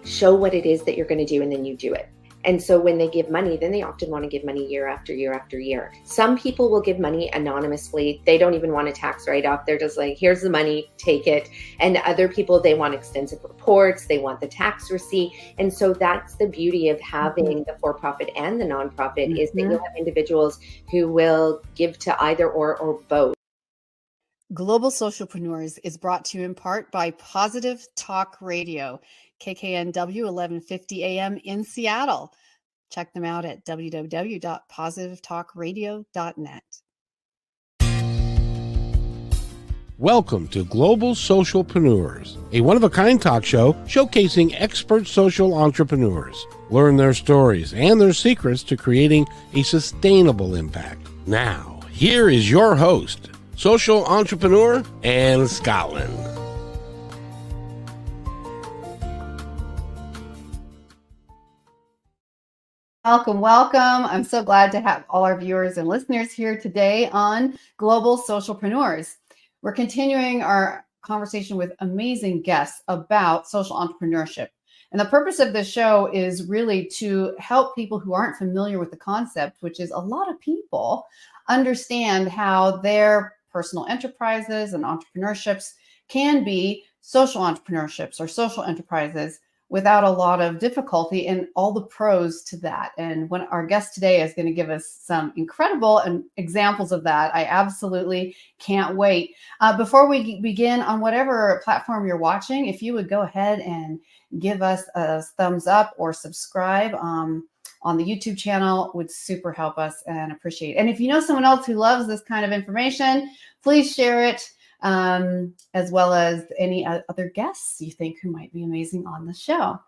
show what it is that you're going to do, and then you do it. And so when they give money, then they often want to give money year after year after year. Some people will give money anonymously. They don't even want a tax write-off. They're just like, here's the money, take it. And other people, they want extensive reports. They want the tax receipt. And so that's the beauty of having the for-profit and the nonprofit, is that you'll have individuals who will give to either or both. Global Socialpreneurs is brought to you in part by Positive Talk Radio, KKNW 1150 AM in Seattle. Check them out at www.positivetalkradio.net. Welcome to Global Socialpreneurs, a one-of-a-kind talk show showcasing expert social entrepreneurs. Learn their stories and their secrets to creating a sustainable impact. Now, here is your host, social entrepreneur Anne Scotland. Welcome, welcome. I'm so glad to have all our viewers and listeners here today on Global Socialpreneurs. We're continuing our conversation with amazing guests about social entrepreneurship. And the purpose of this show is really to help people who aren't familiar with the concept, which is a lot of people, understand how their personal enterprises and entrepreneurships can be social entrepreneurships or social enterprises without a lot of difficulty, and all the pros to that. And when our guest today is going to give us some incredible examples of that, I absolutely can't wait. Before we begin, on whatever platform you're watching, if you would go ahead and give us a thumbs up or subscribe on the YouTube channel, would super help us and appreciate it. And if you know someone else who loves this kind of information, please share it, as well as any other guests you think who might be amazing on the show.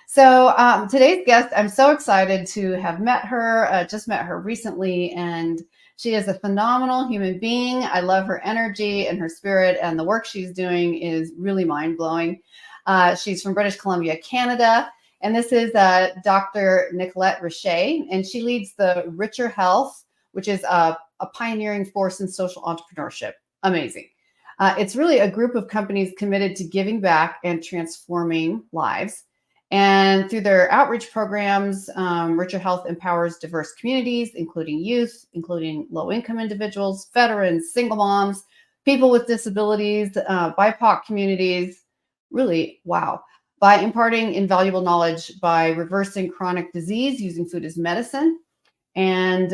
So today's guest, I'm so excited to have met her, just met her recently, and she is a phenomenal human being. I love her energy and her spirit, and the work she's doing is really mind-blowing. She's from British Columbia, Canada, and this is Dr. Nicolette Richer, and she leads the Richer Health, which is a pioneering force in social entrepreneurship. Amazing. It's really a group of companies committed to giving back and transforming lives. And through their outreach programs, Richer Health empowers diverse communities, including youth, including low-income individuals, veterans, single moms, people with disabilities, BIPOC communities. Really, wow. By imparting invaluable knowledge, by reversing chronic disease using food as medicine. And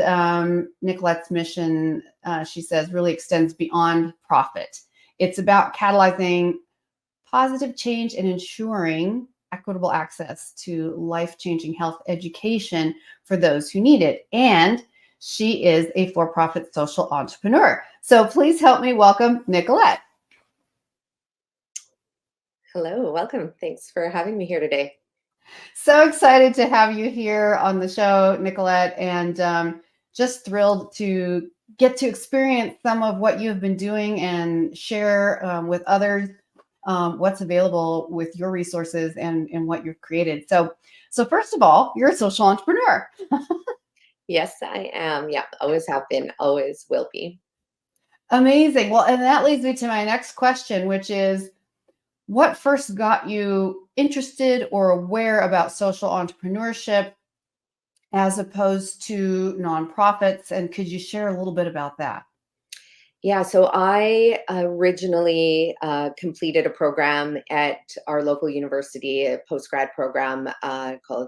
Nicolette's mission, she says, really extends beyond profit. It's about catalyzing positive change and ensuring equitable access to life-changing health education for those who need it. And she is a for-profit social entrepreneur. So please help me welcome Nicolette. Hello, welcome. Thanks for having me here today. So excited to have you here on the show, Nicolette, and just thrilled to get to experience some of what you've been doing and share with others what's available with your resources and what you've created. So first of all, you're a social entrepreneur. Yes, I am. Yeah, always have been, always will be. Amazing. Well, and that leads me to my next question, which is, what first got you interested or aware about social entrepreneurship as opposed to nonprofits? And could you share a little bit about that? Yeah, so I originally completed a program at our local university, a postgrad program called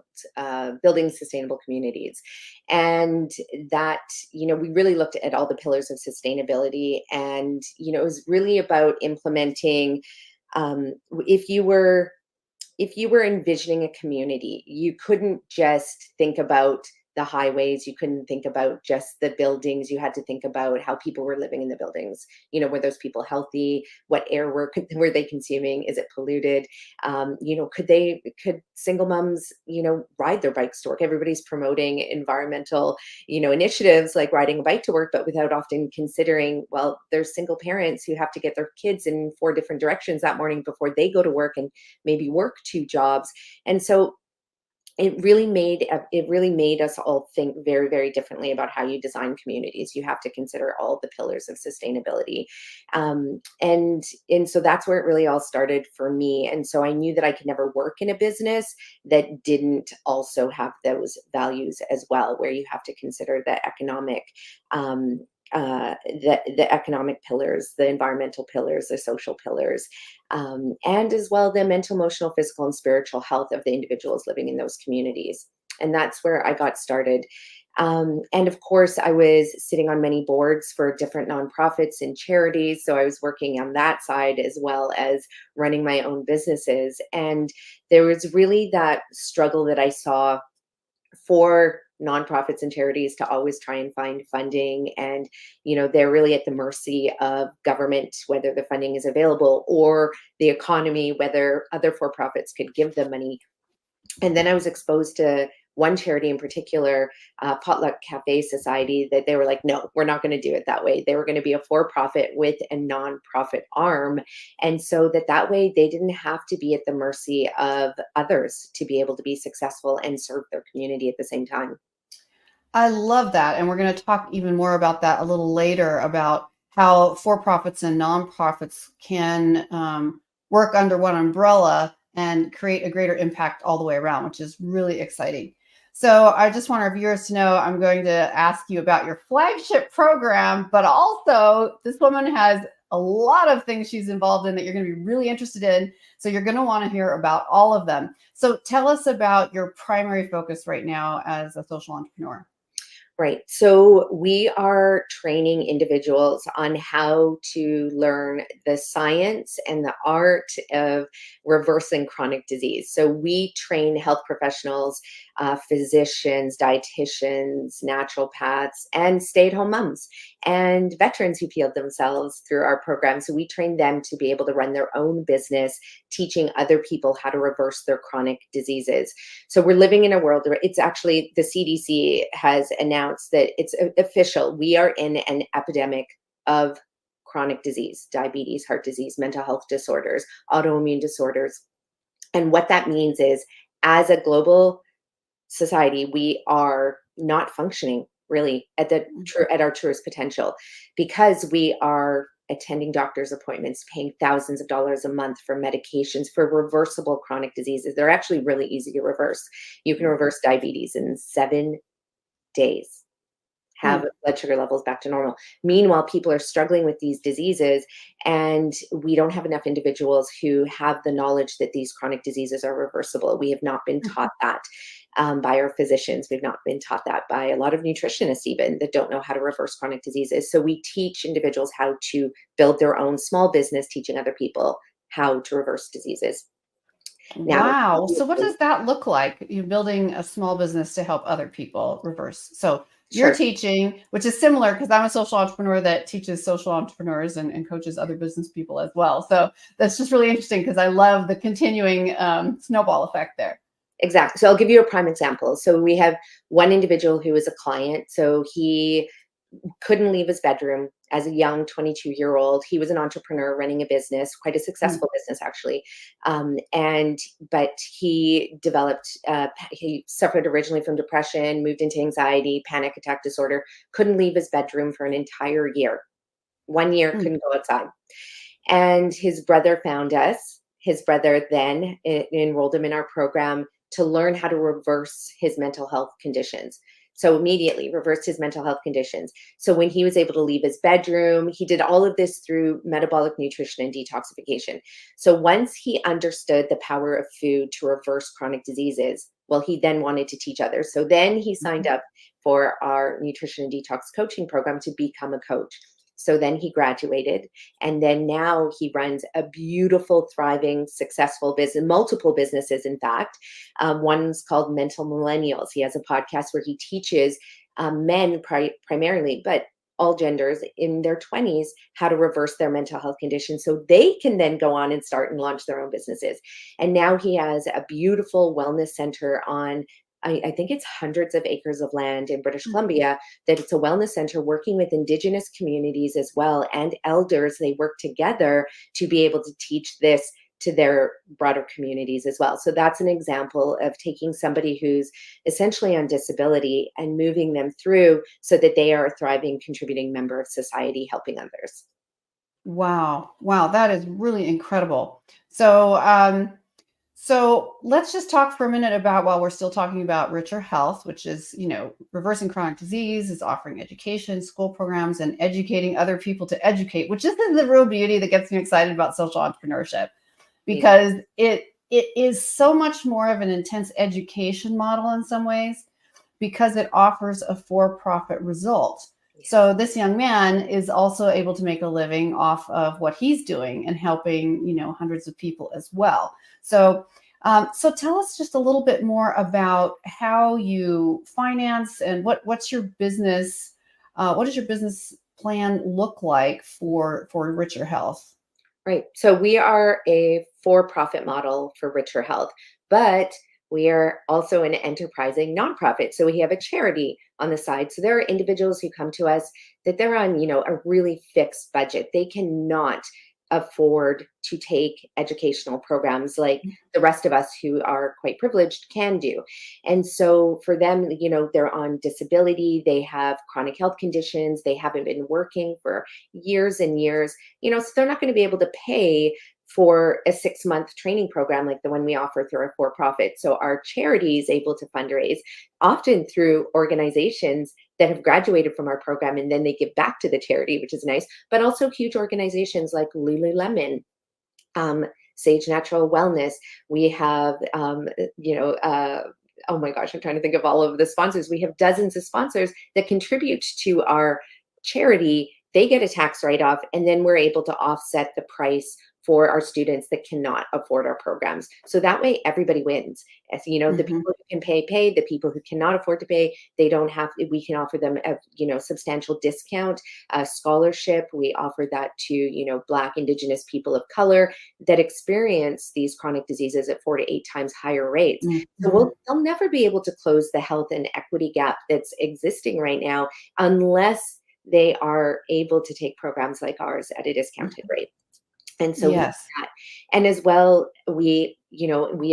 Building Sustainable Communities. And that, we really looked at all the pillars of sustainability. And, it was really about implementing, if you were envisioning a community, you couldn't just think about the highways. You couldn't think about just the buildings. You had to think about how people were living in the buildings. Were those people healthy? What air were they consuming? Is it polluted? Could single moms, ride their bikes to work? Everybody's promoting environmental, initiatives like riding a bike to work, but without often considering, well, there's single parents who have to get their kids in 4 different directions that morning before they go to work and maybe work 2 jobs. And so it really made us all think very, very differently about how you design communities. You have to consider all the pillars of sustainability, and so that's where it really all started for me. And so I knew that I could never work in a business that didn't also have those values as well, where you have to consider the economic. The economic pillars, the environmental pillars, the social pillars, and as well the mental, emotional, physical, and spiritual health of the individuals living in those communities. And that's where I got started. And of course, I was sitting on many boards for different nonprofits and charities. So I was working on that side as well as running my own businesses. And there was really that struggle that I saw for nonprofits and charities to always try and find funding, and they're really at the mercy of government, whether the funding is available, or the economy, whether other for-profits could give them money. And then I was exposed to one charity in particular, Potluck Cafe Society, that they were like, no, we're not going to do it that way. They were going to be a for-profit with a nonprofit arm. And so that way they didn't have to be at the mercy of others to be able to be successful and serve their community at the same time. I love that. And we're going to talk even more about that a little later, about how for-profits and nonprofits can work under one umbrella and create a greater impact all the way around, which is really exciting. So I just want our viewers to know I'm going to ask you about your flagship program, but also this woman has a lot of things she's involved in that you're going to be really interested in. So you're going to want to hear about all of them. So tell us about your primary focus right now as a social entrepreneur. Right. So we are training individuals on how to learn the science and the art of reversing chronic disease. So we train health professionals, physicians, dietitians, naturopaths, and stay-at-home moms, and veterans who healed themselves through our program. So we train them to be able to run their own business, teaching other people how to reverse their chronic diseases. So we're living in a world where it's actually, the CDC has announced that it's official. We are in an epidemic of chronic disease, diabetes, heart disease, mental health disorders, autoimmune disorders. And what that means is, as a global society, we are not functioning really at our truest potential, because we are attending doctor's appointments, paying thousands of dollars a month for medications for reversible chronic diseases. They're actually really easy to reverse. You can reverse diabetes in 7 days, have blood sugar levels back to normal. Meanwhile, people are struggling with these diseases, and we don't have enough individuals who have the knowledge that these chronic diseases are reversible. We have not been taught that by our physicians. We've not been taught that by a lot of nutritionists even, that don't know how to reverse chronic diseases. So we teach individuals how to build their own small business, teaching other people how to reverse diseases. Now, wow. So what does that look like? You're building a small business to help other people reverse. So you're teaching, which is similar, because I'm a social entrepreneur that teaches social entrepreneurs and coaches other business people as well. So that's just really interesting, because I love the continuing snowball effect there. Exactly. So I'll give you a prime example. So we have one individual who is a client. So he couldn't leave his bedroom as a young 22-year-old. He was an entrepreneur running a business, quite a successful business actually. But he developed, he suffered originally from depression, moved into anxiety, panic attack disorder, couldn't leave his bedroom for an entire year. 1 year, couldn't go outside. And his brother found us. His brother then enrolled him in our program to learn how to reverse his mental health conditions. So immediately reversed his mental health conditions. So when he was able to leave his bedroom, he did all of this through metabolic nutrition and detoxification. So once he understood the power of food to reverse chronic diseases, well, he then wanted to teach others. So then he signed up for our nutrition and detox coaching program to become a coach. So then he graduated, and then now he runs a beautiful, thriving, successful business, multiple businesses, in fact. One's called Mental Millennials. He has a podcast where he teaches men primarily, but all genders in their 20s, how to reverse their mental health conditions so they can then go on and start and launch their own businesses. And now he has a beautiful wellness center on, I think it's hundreds of acres of land in British Columbia, that it's a wellness center working with Indigenous communities as well, and elders. They work together to be able to teach this to their broader communities as well. So that's an example of taking somebody who's essentially on disability and moving them through so that they are a thriving, contributing member of society, helping others. Wow. Wow. That is really incredible. So, so let's just talk for a minute about, while we're still talking about Richer Health, which is, reversing chronic disease, is offering education, school programs, and educating other people to educate, which is the real beauty that gets me excited about social entrepreneurship, because it is so much more of an intense education model in some ways, because it offers a for-profit result. So this young man is also able to make a living off of what he's doing and helping, hundreds of people as well. So, so tell us just a little bit more about how you finance and what's your business. What does your business plan look like for Richer Health? Right. So we are a for-profit model for Richer Health, but we are also an enterprising nonprofit. So we have a charity on the side. So there are individuals who come to us that they're on, a really fixed budget. They cannot afford to take educational programs like the rest of us who are quite privileged can do. And so for them, they're on disability, they have chronic health conditions, they haven't been working for years and years, so they're not going to be able to pay for a 6-month training program like the one we offer through our for-profit. So our charity is able to fundraise, often through organizations that have graduated from our program, and then they give back to the charity, which is nice, but also huge organizations like Lululemon, Sage Natural Wellness. We have, oh my gosh, I'm trying to think of all of the sponsors. We have dozens of sponsors that contribute to our charity. They get a tax write-off, and then we're able to offset the price for our students that cannot afford our programs. So that way everybody wins. As the people who can pay, the people who cannot afford to pay, they don't have, we can offer them a, substantial discount, scholarship. We offer that to, Black, Indigenous people of color that experience these chronic diseases at 4 to 8 times higher rates. So they'll never be able to close the health and equity gap that's existing right now unless they are able to take programs like ours at a discounted rate. And so Yes. and as well, we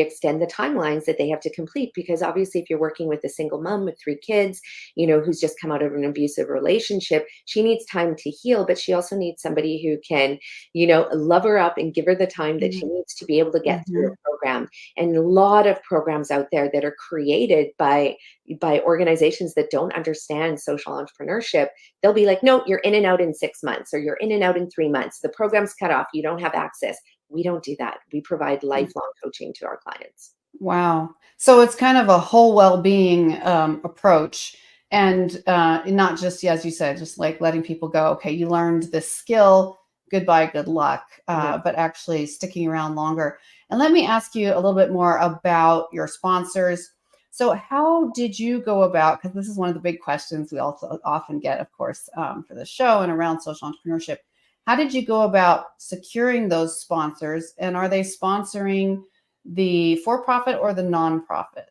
extend the timelines that they have to complete, because obviously if you're working with a single mom with 3 kids, who's just come out of an abusive relationship, she needs time to heal, but she also needs somebody who can, love her up and give her the time that she needs to be able to get through a program. And a lot of programs out there that are created by organizations that don't understand social entrepreneurship, they'll be like, no, you're in and out in 6 months, or you're in and out in 3 months. The program's cut off. You don't have access. We don't do that. We provide lifelong coaching to our clients. Wow. So it's kind of a whole well-being approach, and not just, as you said, just like letting people go, okay, you learned this skill, goodbye, good luck, but actually sticking around longer. And let me ask you a little bit more about your sponsors. So how did you go about, because this is one of the big questions we also often get, of course, for the show and around social entrepreneurship. How did you go about securing those sponsors? And are they sponsoring the for-profit or the nonprofit?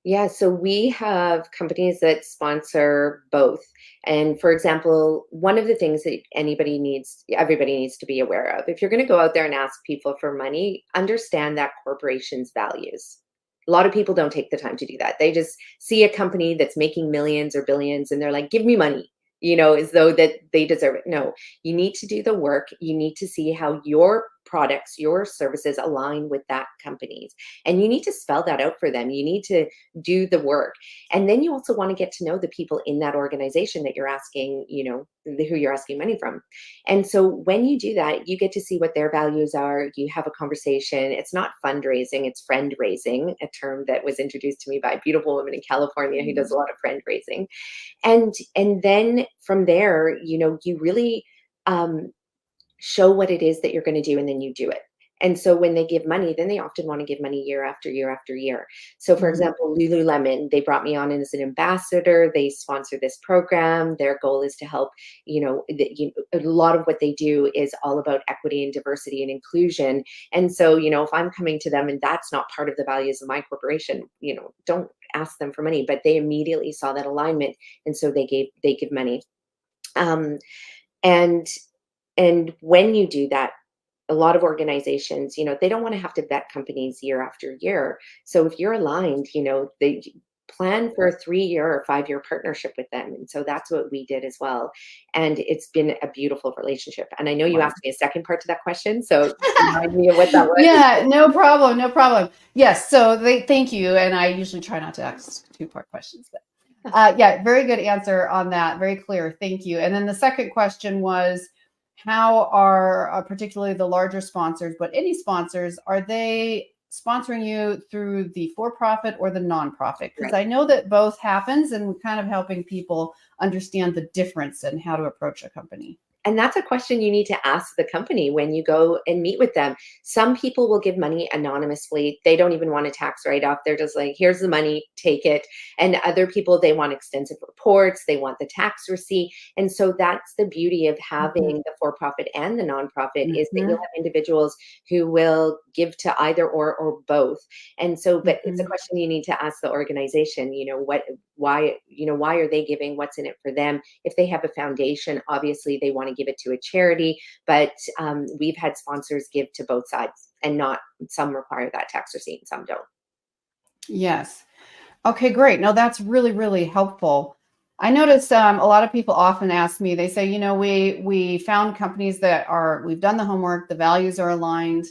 Yeah, so we have companies that sponsor both. And for example, one of the things that everybody needs to be aware of, if you're going to go out there and ask people for money, understand that corporations' values. A lot of people don't take the time to do that. They just see a company that's making millions or billions and they're like, give me money, as though that they deserve it. No, you need to do the work. You need to see how your products, your services align with that company's. And you need to spell that out for them. You need to do the work. And then you also want to get to know the people in that organization that you're asking, who you're asking money from. And so when you do that, you get to see what their values are. You have a conversation. It's not fundraising, it's friend raising, a term that was introduced to me by a beautiful woman in California who does a lot of friend raising. And then from there, you really show what it is that you're going to do, and then you do it. And so when they give money, then they often want to give money year after year after year. So for example, Lululemon, they brought me on as an ambassador. They sponsor this program. Their goal is to help, a lot of what they do is all about equity and diversity and inclusion. And so, if I'm coming to them and that's not part of the values of my corporation, don't ask them for money, but they immediately saw that alignment. And so they give money. And when you do that, a lot of organizations, they don't want to have to vet companies year after year. So if you're aligned, they plan for a 3-year or 5-year partnership with them. And so that's what we did as well. And it's been a beautiful relationship. And I know you Wow. asked me a second part to that question. So remind me of what that was. Yeah, no problem. No problem. Yes. So thank you. And I usually try not to ask 2-part questions, but yeah, very good answer on that. Very clear. Thank you. And then the second question was, how are particularly the larger sponsors, but any sponsors, are they sponsoring you through the for-profit or the nonprofit? Because I know that both happens, and kind of helping people understand the difference and how to approach a company. And that's a question you need to ask the company when you go and meet with them. Some people will give money anonymously. They don't even want a tax write-off. They're just like, here's the money, take it. And other people, they want extensive reports. They want the tax receipt. And so that's the beauty of having the for-profit and the nonprofit, is that you'll have individuals who will give to either or both. And so, but it's a question you need to ask the organization, why are they giving? What's in it for them? If they have a foundation, obviously they want to give it to a charity, but we've had sponsors give to both sides, and not some require that tax receipt and some don't. Yes. Okay, great. No, that's really, really helpful. I notice a lot of people often ask me, they say, we found companies that we've done the homework, the values are aligned.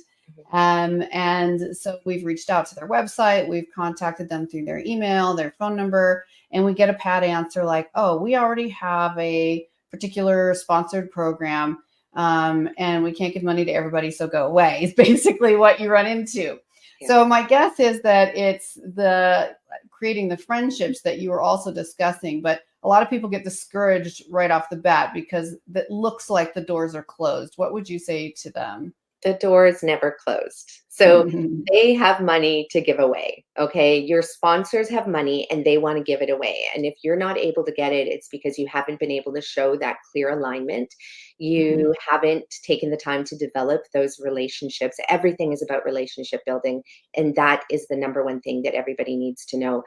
And so we've reached out to their website, we've contacted them through their email, their phone number, and we get a pat answer like, oh, we already have a particular sponsored program, and we can't give money to everybody, so go away, is basically what you run into. Yeah. So my guess is that it's the creating the friendships that you were also discussing, but a lot of people get discouraged right off the bat because it looks like the doors are closed. What would you say to them? The door is never closed. So they have money to give away. Okay. Your sponsors have money and they want to give it away. And if you're not able to get it, it's because you haven't been able to show that clear alignment. You haven't taken the time to develop those relationships. Everything is about relationship building. And that is the number one thing that everybody needs to know.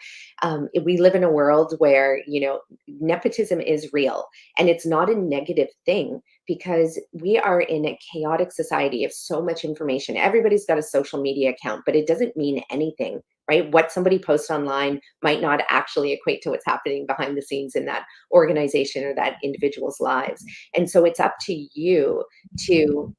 We live in a world where, nepotism is real, and it's not a negative thing, because we are in a chaotic society of so much information. Everybody's got a social media account, but it doesn't mean anything, right? What somebody posts online might not actually equate to what's happening behind the scenes in that organization or that individual's lives. And so it's up to you to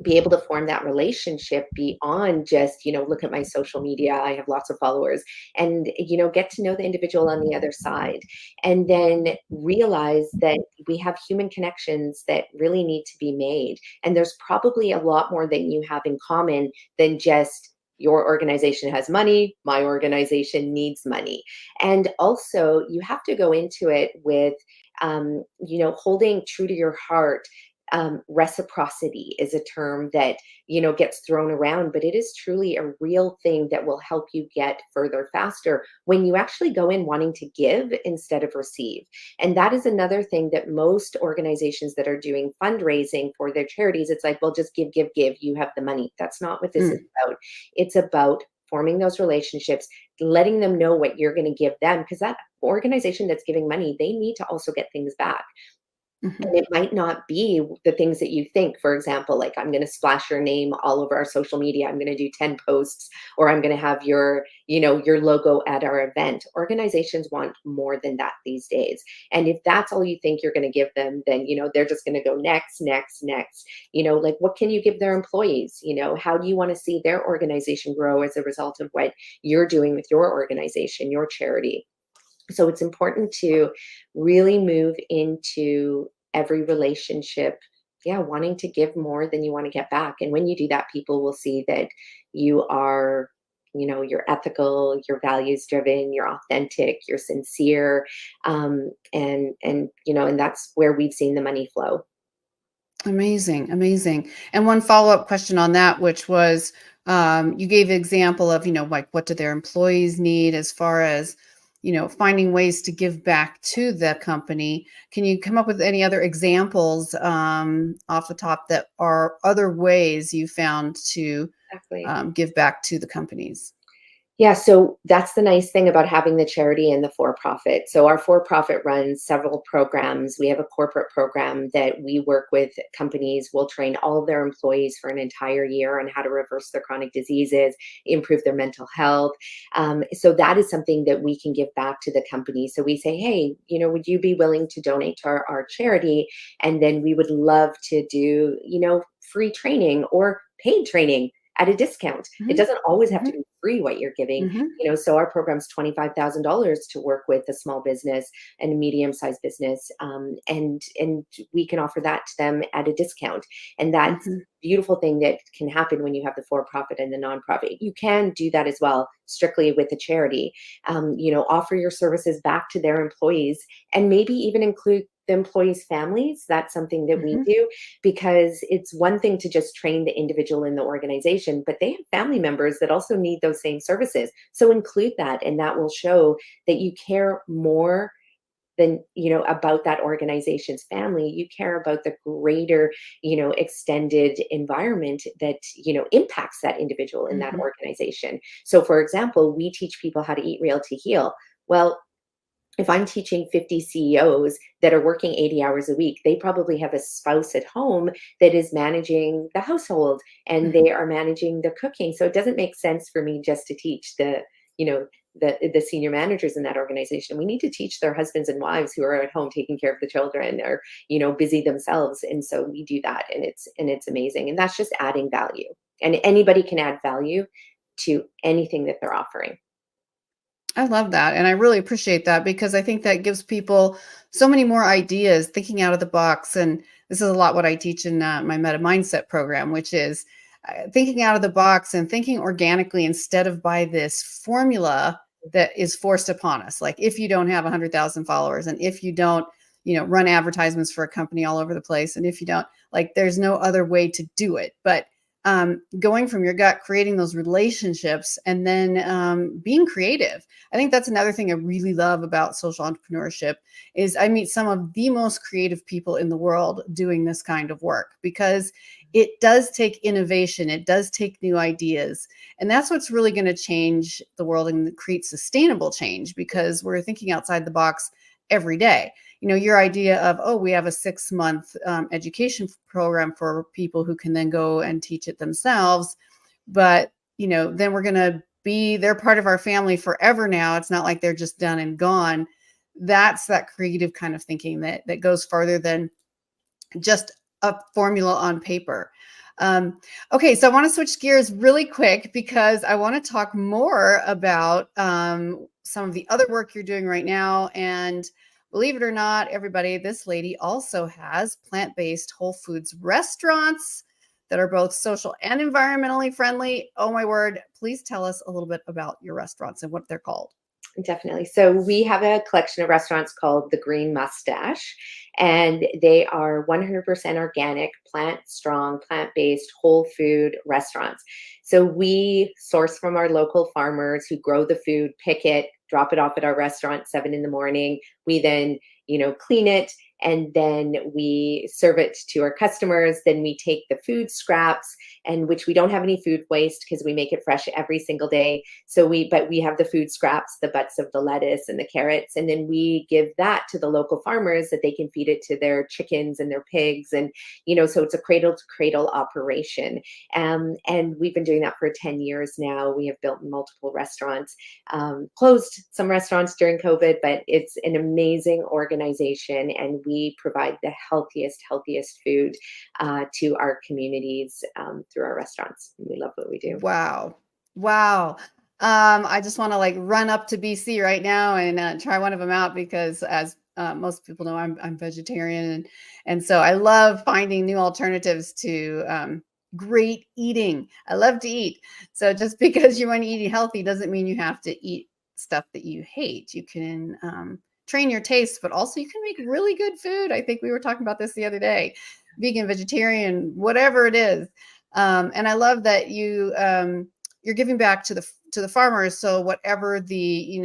be able to form that relationship beyond just, look at my social media, I have lots of followers, and, get to know the individual on the other side. And then realize that we have human connections that really need to be made. And there's probably a lot more that you have in common than just your organization has money, my organization needs money. And also you have to go into it with, holding true to your heart. Reciprocity is a term that, gets thrown around, but it is truly a real thing that will help you get further faster when you actually go in wanting to give instead of receive. And that is another thing that most organizations that are doing fundraising for their charities, it's like, well, just give, you have the money. That's not what this is about. It's about forming those relationships, letting them know what you're going to give them, because that organization that's giving money, they need to also get things back. And it might not be the things that you think. For example, like, I'm going to splash your name all over our social media. I'm going to do 10 posts, or I'm going to have your logo at our event. Organizations want more than that these days. And if that's all you think you're going to give them, then, they're just going to go next. Like, what can you give their employees? How do you want to see their organization grow as a result of what you're doing with your organization, your charity? So it's important to really move into every relationship, wanting to give more than you want to get back. And when you do that, people will see that you are, you're ethical, you're values driven, you're authentic, you're sincere. And that's where we've seen the money flow. Amazing. And one follow-up question on that, which was, you gave an example of, like, what do their employees need as far as, finding ways to give back to the company. Can you come up with any other examples off the top that are other ways you found to give back to the companies? Yeah, so that's the nice thing about having the charity and the for-profit. So our for-profit runs several programs. We have a corporate program that we work with companies. We'll train all of their employees for an entire year on how to reverse their chronic diseases, improve their mental health. So that is something that we can give back to the company. So we say, hey, would you be willing to donate to our charity? And then we would love to do, free training or paid training at a discount. It Mhm, doesn't always have to mhm, be free what you're giving. mhm, So our program's $25,000 to work with a small business and a medium-sized business, and we can offer that to them at a discount. And that's mhm, beautiful thing that can happen when you have the for-profit and the nonprofit. You can do that as well, strictly with the charity. Offer your services back to their employees, and maybe even include the employees' families. That's something that we mhm, do, because it's one thing to just train the individual in the organization, but they have family members that also need those same services. So include that, and that will show that you care more than, about that organization's family. You care about the greater, extended environment that, impacts that individual in that mhm, organization. So for example, we teach people how to eat real to heal. Well, if I'm teaching 50 CEOs that are working 80 hours a week, they probably have a spouse at home that is managing the household, and mhm. they are managing the cooking. So it doesn't make sense for me just to teach you know, the senior managers in that organization. We need to teach their husbands and wives who are at home taking care of the children, or, busy themselves. And so we do that, and it's amazing. And that's just adding value. And anybody can add value to anything that they're offering. I love that. And I really appreciate that because I think that gives people so many more ideas, thinking out of the box. And this is a lot what I teach in my Meta Mindset program, which is thinking out of the box and thinking organically instead of by this formula that is forced upon us. Like if you don't have 100,000 followers, and if you don't, run advertisements for a company all over the place, and if you don't, like, there's no other way to do it. But going from your gut, creating those relationships, and then being creative. I think that's another thing I really love about social entrepreneurship is I meet some of the most creative people in the world doing this kind of work, because it does take innovation. It does take new ideas. And that's what's really going to change the world and create sustainable change, because we're thinking outside the box every day. Your idea of, oh, we have a 6-month education program for people who can then go and teach it themselves. But, then we're going to they're part of our family forever now. It's not like they're just done and gone. That's that creative kind of thinking that goes farther than just a formula on paper. Okay, so I want to switch gears really quick because I want to talk more about some of the other work you're doing right now. And believe it or not, everybody, this lady also has plant-based whole foods restaurants that are both social and environmentally friendly. Oh my word, please tell us a little bit about your restaurants and what they're called. Definitely. So we have a collection of restaurants called the Green Mustache, and they are 100% organic, plant strong, plant-based, whole food restaurants. So we source from our local farmers who grow the food, pick it, drop it off at our restaurant 7 in the morning. We then, clean it, and then we serve it to our customers. Then we take the food scraps, and which we don't have any food waste because we make it fresh every single day. But we have the food scraps, the butts of the lettuce and the carrots, and then we give that to the local farmers that they can feed it to their chickens and their pigs. And, so it's a cradle to cradle operation. And we've been doing that for 10 years now. We have built multiple restaurants, closed some restaurants during COVID, but it's an amazing organization, and we provide the healthiest food to our communities through our restaurants. We love what we do. Wow. Wow. I just want to like run up to BC right now and try one of them out because as most people know, I'm vegetarian. And so I love finding new alternatives to great eating. I love to eat. So just because you want to eat healthy doesn't mean you have to eat stuff that you hate. You can train your taste, but also you can make really good food. I think we were talking about this the other day, vegan, vegetarian, whatever it is. And I love that you're giving back to the farmers. So whatever the,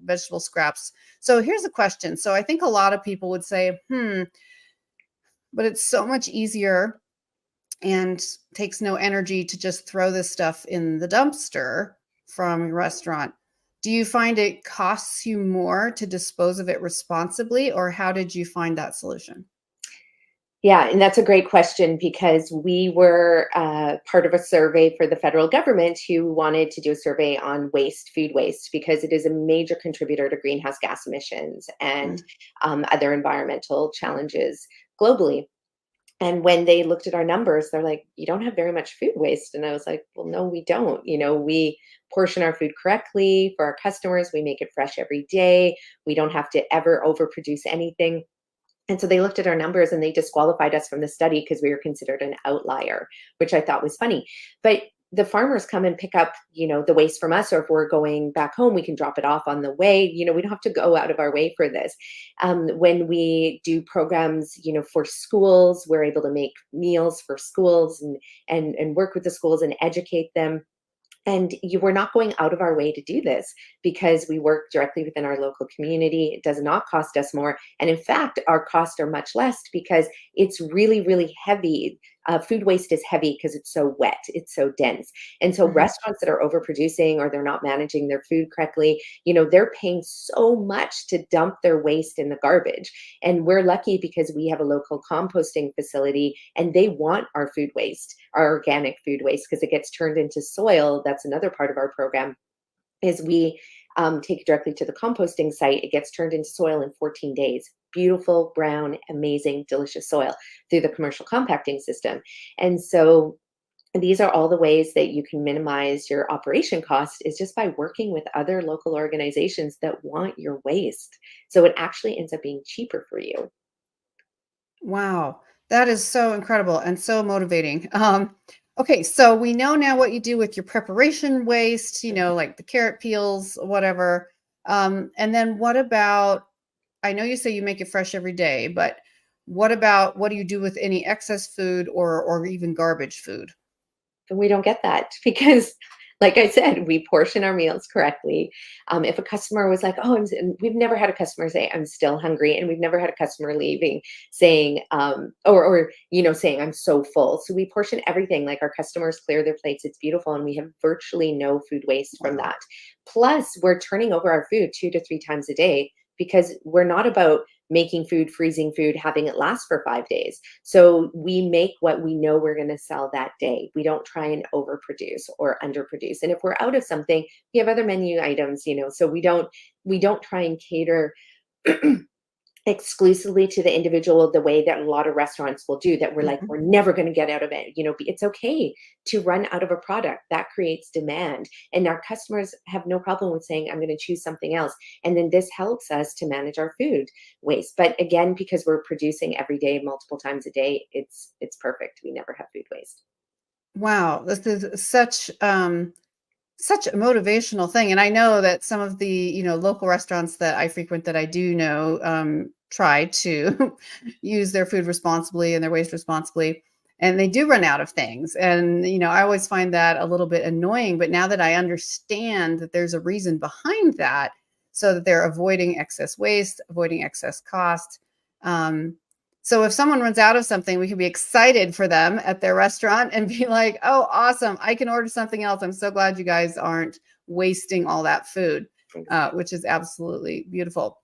vegetable scraps. So here's a question. So I think a lot of people would say, but it's so much easier and takes no energy to just throw this stuff in the dumpster. from your restaurant, do you find it costs you more to dispose of it responsibly, or how did you find that solution? Yeah, and that's a great question because we were part of a survey for the federal government who wanted to do a survey on waste, food waste, because it is a major contributor to greenhouse gas emissions and other environmental challenges globally. And when they looked at our numbers, they're like, you don't have very much food waste. And I was like, well, no, we don't. We portion our food correctly for our customers. We make it fresh every day. We don't have to ever overproduce anything. And so they looked at our numbers and they disqualified us from the study because we were considered an outlier, which I thought was funny. But the farmers come and pick up, the waste from us, or if we're going back home, we can drop it off on the way. We don't have to go out of our way for this. When we do programs, for schools, we're able to make meals for schools and work with the schools and educate them. And we're not going out of our way to do this because we work directly within our local community. It does not cost us more. And in fact, our costs are much less because it's really, really heavy. Food waste is heavy because it's so wet, it's so dense. And so restaurants that are overproducing or they're not managing their food correctly, they're paying so much to dump their waste in the garbage. And we're lucky because we have a local composting facility and they want our food waste, our organic food waste, because it gets turned into soil. That's another part of our program is we take it directly to the composting site. It gets turned into soil in 14 days. Beautiful, brown, amazing, delicious soil through the commercial compacting system. And so these are all the ways that you can minimize your operation cost is just by working with other local organizations that want your waste. So it actually ends up being cheaper for you. Wow, that is so incredible and so motivating. Okay, so we know now what you do with your preparation waste, like the carrot peels, whatever. And then what about, I know you say you make it fresh every day, but what do you do with any excess food or even garbage food? And we don't get that because, like I said, we portion our meals correctly. If a customer was like, "Oh," we've never had a customer say, "I'm still hungry," and we've never had a customer leaving saying, or saying, "I'm so full." So we portion everything. Like our customers clear their plates. It's beautiful, and we have virtually no food waste from that. Plus, we're turning over our food 2 to 3 times a day because we're not about making food, freezing food, having it last for 5 days. So we make what we know we're going to sell that day. We don't try and overproduce or underproduce. And if we're out of something, we have other menu items, so we don't try and cater exclusively to the individual the way that a lot of restaurants will do that. We're like, we're never going to get out of it. It's okay to run out of a product that creates demand. And our customers have no problem with saying, I'm going to choose something else. And then this helps us to manage our food waste. But again, because we're producing every day, multiple times a day, it's perfect. We never have food waste. Wow, this is such a motivational thing. And I know that some of the, local restaurants that I frequent that I do know try to use their food responsibly and their waste responsibly. And they do run out of things. And, I always find that a little bit annoying. But now that I understand that there's a reason behind that, so that they're avoiding excess waste, avoiding excess cost. So if someone runs out of something, we can be excited for them at their restaurant and be like, oh, awesome, I can order something else. I'm so glad you guys aren't wasting all that food, which is absolutely beautiful.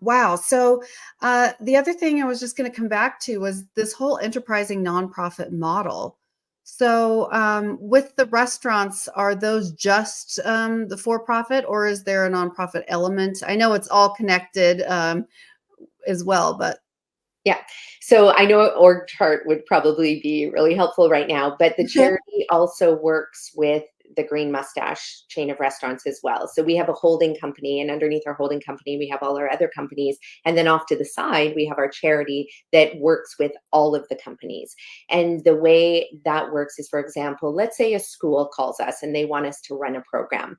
Wow. So the other thing I was just going to come back to was this whole enterprising nonprofit model. So with the restaurants, are those just the for-profit, or is there a nonprofit element? I know it's all connected as well, but yeah. So I know an org chart would probably be really helpful right now, but the charity also works with the Green Mustache chain of restaurants as well. So we have a holding company, and underneath our holding company, we have all our other companies. And then off to the side, we have our charity that works with all of the companies. And the way that works is, for example, let's say a school calls us and they want us to run a program.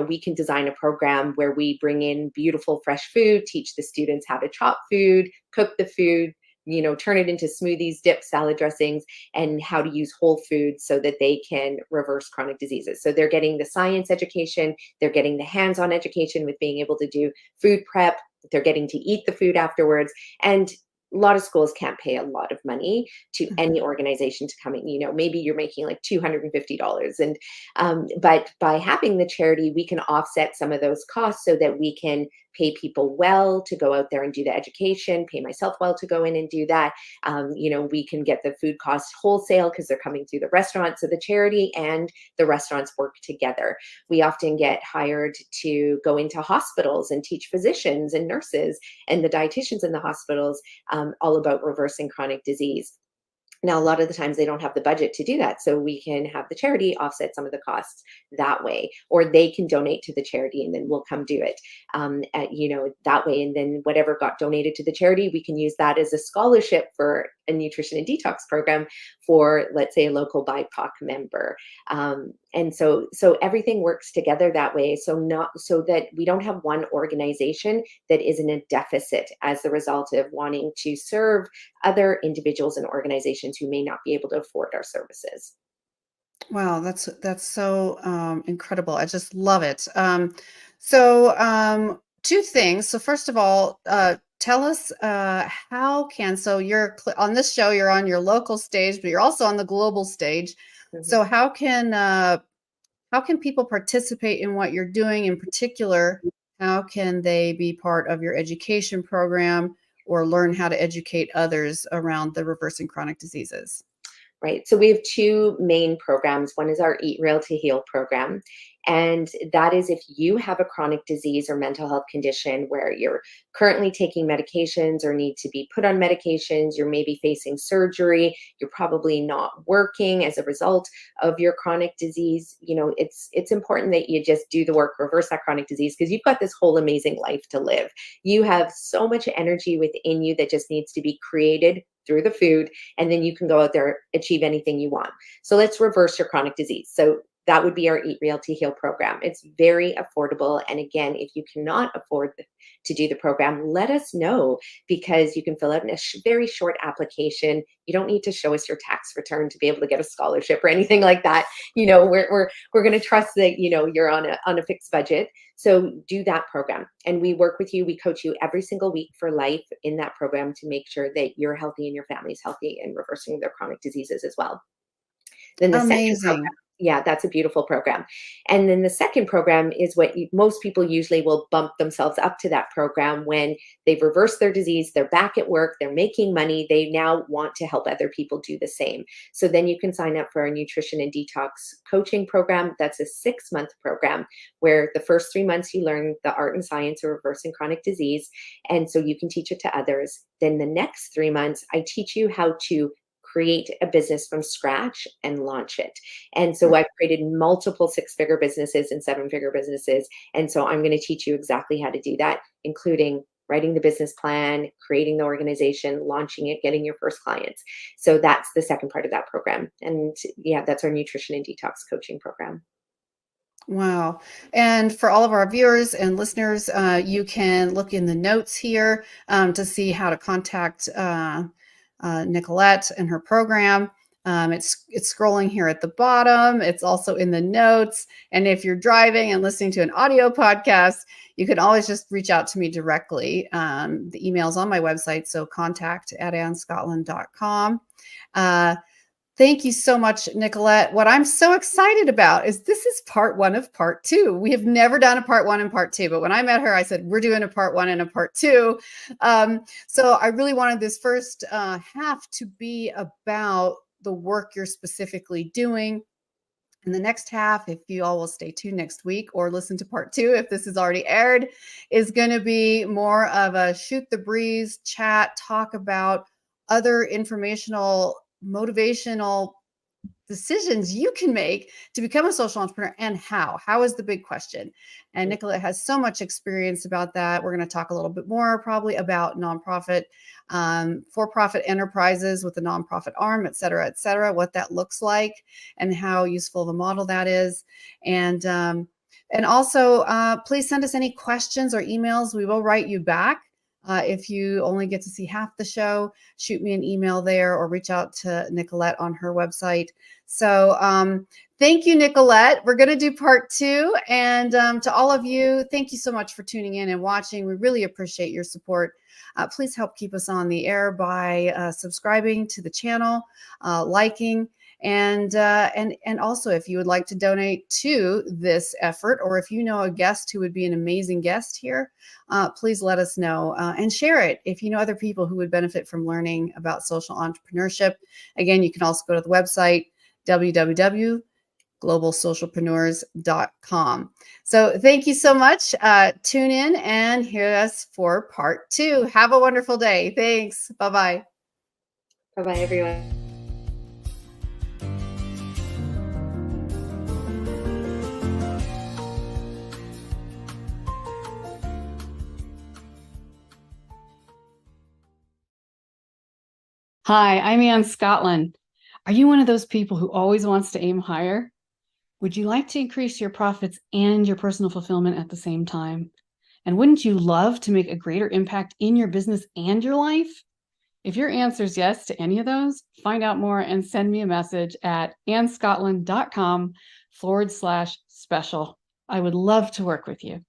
We can design a program where we bring in beautiful, fresh food, teach the students how to chop food, cook the food, turn it into smoothies, dips, salad dressings, and how to use whole foods so that they can reverse chronic diseases. So they're getting the science education, they're getting the hands-on education with being able to do food prep, they're getting to eat the food afterwards. And a lot of schools can't pay a lot of money to any organization to come in. You know, maybe you're making like $250, and but by having the charity, we can offset some of those costs so that we can pay people well to go out there and do the education, pay myself well to go in and do that. You know, we can get the food costs wholesale because they're coming through the restaurants. So the charity and the restaurants work together. We often get hired to go into hospitals and teach physicians and nurses and the dietitians in the hospitals all about reversing chronic disease. Now, a lot of the times they don't have the budget to do that. So we can have the charity offset some of the costs that way, or they can donate to the charity and then we'll come do it you know, that way. And then whatever got donated to the charity, we can use that as a scholarship for a nutrition and detox program for, let's say, a local BIPOC member. And so everything works together that way. So that we don't have one organization that is in a deficit as the result of wanting to serve other individuals and organizations who may not be able to afford our services. Wow, that's so incredible. I just love it. So two things. So first of all, tell us how can, so you're on this show, you're on your local stage, but you're also on the global stage. Mm-hmm. So how can people participate in what you're doing? In particular, how can they be part of your education program or learn how to educate others around the reversing chronic diseases? Right. So we have two main programs. One is our Eat Real to Heal program. And that is if you have a chronic disease or mental health condition where you're currently taking medications or need to be put on medications, you're maybe facing surgery, you're probably not working as a result of your chronic disease. You know, it's important that you just do the work, reverse that chronic disease, because you've got this whole amazing life to live. You have so much energy within you that just needs to be created through the food, and then you can go out there, achieve anything you want. So let's reverse your chronic disease. So that would be our Eat Real to Heal program. It's very affordable. And again, if you cannot afford to do the program, let us know, because you can fill out a very short application. You don't need to show us your tax return to be able to get a scholarship or anything like that. You know, we're going to trust that, you know, you're on a fixed budget. So do that program. And we work with you. We coach you every single week for life in that program to make sure that you're healthy and your family's healthy and reversing their chronic diseases as well. Then the second program, yeah, that's a beautiful program. And then the second program is what most people usually will bump themselves up to that program when they've reversed their disease, they're back at work, they're making money, they now want to help other people do the same. So then you can sign up for our nutrition and detox coaching program. That's a 6-month program where the first 3 months you learn the art and science of reversing chronic disease. And so you can teach it to others. Then the next 3 months, I teach you how to create a business from scratch and launch it. And so I've created multiple 6-figure businesses and 7-figure businesses. And so I'm going to teach you exactly how to do that, including writing the business plan, creating the organization, launching it, getting your first clients. So that's the second part of that program. And yeah, that's our nutrition and detox coaching program. Wow. And for all of our viewers and listeners, you can look in the notes here to see how to contact Nicolette and her program. It's scrolling here at the bottom. It's also in the notes. And if you're driving and listening to an audio podcast, you can always just reach out to me directly. The email's on my website, so contact@annscottlin.com. Thank you so much, Nicolette. What I'm so excited about is this is part 1 of part 2. We have never done a part 1 and part 2, but when I met her, I said, we're doing a part 1 and a part 2. So I really wanted this first half to be about the work you're specifically doing. And the next half, if you all will stay tuned next week or listen to part 2, if this is already aired, is going to be more of a shoot the breeze chat, talk about other informational, motivational decisions you can make to become a social entrepreneur, and how is the big question. And Nicolette has so much experience about that. We're going to talk a little bit more probably about nonprofit, for-profit enterprises with the nonprofit arm, et cetera, what that looks like and how useful of a model that is. And also please send us any questions or emails. We will write you back. If you only get to see half the show, shoot me an email there or reach out to Nicolette on her website. So thank you, Nicolette. We're going to do part 2. And to all of you, thank you so much for tuning in and watching. We really appreciate your support. Please help keep us on the air by subscribing to the channel, liking, and also if you would like to donate to this effort, or if you know a guest who would be an amazing guest here, please let us know and share it if you know other people who would benefit from learning about social entrepreneurship. Again, you can also go to the website www.globalsocialpreneurs.com. So thank you so much. Tune in and hear us for part 2. Have a wonderful day. Thanks. Bye-bye. Bye-bye, everyone. Hi, I'm Ann SCOTTLIN. Are you one of those people who always wants to aim higher? Would you like to increase your profits and your personal fulfillment at the same time? And wouldn't you love to make a greater impact in your business and your life? If your answer is yes to any of those, find out more and send me a message at annscottlin.com/special. I would love to work with you.